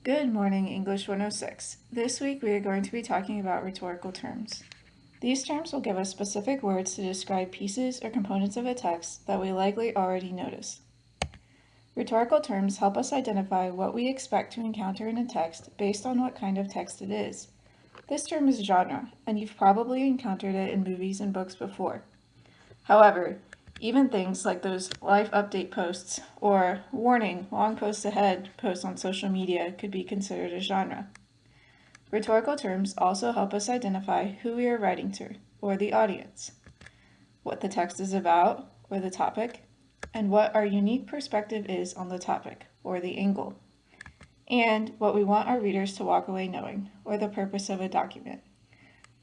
Good morning, English 106. This week we are going to be talking about rhetorical terms. These terms will give us specific words to describe pieces or components of a text that we likely already notice. Rhetorical terms help us identify what we expect to encounter in a text based on what kind of text it is. This term is genre, and you've probably encountered it in movies and books before. However, even things like those life update posts or warning, long posts ahead posts on social media could be considered a genre. Rhetorical terms also help us identify who we are writing to, or the audience, what the text is about, or the topic, and what our unique perspective is on the topic, or the angle, and what we want our readers to walk away knowing, or the purpose of a document.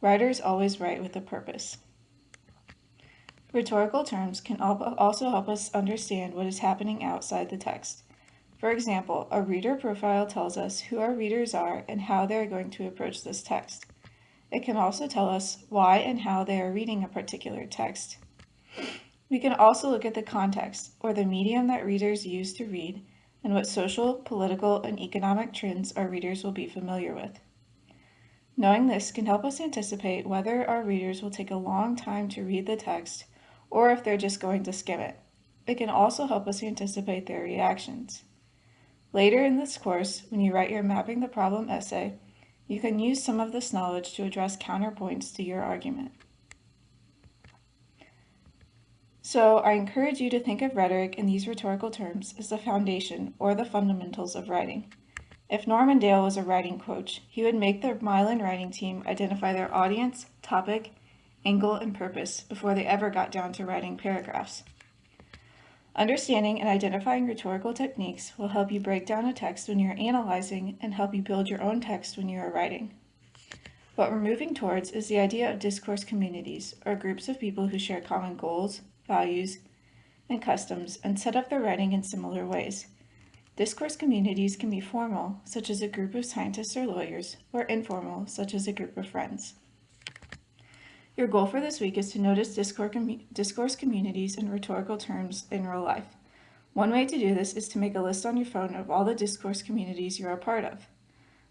Writers always write with a purpose. Rhetorical terms can also help us understand what is happening outside the text. For example, a reader profile tells us who our readers are and how they are going to approach this text. It can also tell us why and how they are reading a particular text. We can also look at the context, or the medium that readers use to read, and what social, political, and economic trends our readers will be familiar with. Knowing this can help us anticipate whether our readers will take a long time to read the text or if they're just going to skim it. It can also help us anticipate their reactions. Later in this course, when you write your Mapping the Problem essay, you can use some of this knowledge to address counterpoints to your argument. So I encourage you to think of rhetoric in these rhetorical terms as the foundation or the fundamentals of writing. If Norman Dale was a writing coach, he would make the Mylan writing team identify their audience, topic, angle, and purpose before they ever got down to writing paragraphs. Understanding and identifying rhetorical techniques will help you break down a text when you're analyzing and help you build your own text when you are writing. What we're moving towards is the idea of discourse communities, or groups of people who share common goals, values, and customs and set up their writing in similar ways. Discourse communities can be formal, such as a group of scientists or lawyers, or informal, such as a group of friends. Your goal for this week is to notice discourse communities and rhetorical terms in real life. One way to do this is to make a list on your phone of all the discourse communities you are a part of.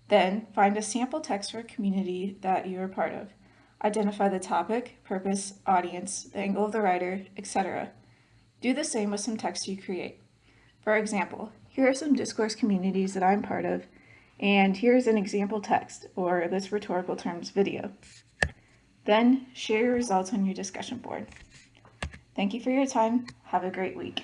Then, find a sample text for a community that you are part of. Identify the topic, purpose, audience, the angle of the writer, etc. Do the same with some text you create. For example, here are some discourse communities that I'm part of, and here's an example text, or this rhetorical terms video. Then share your results on your discussion board. Thank you for your time. Have a great week.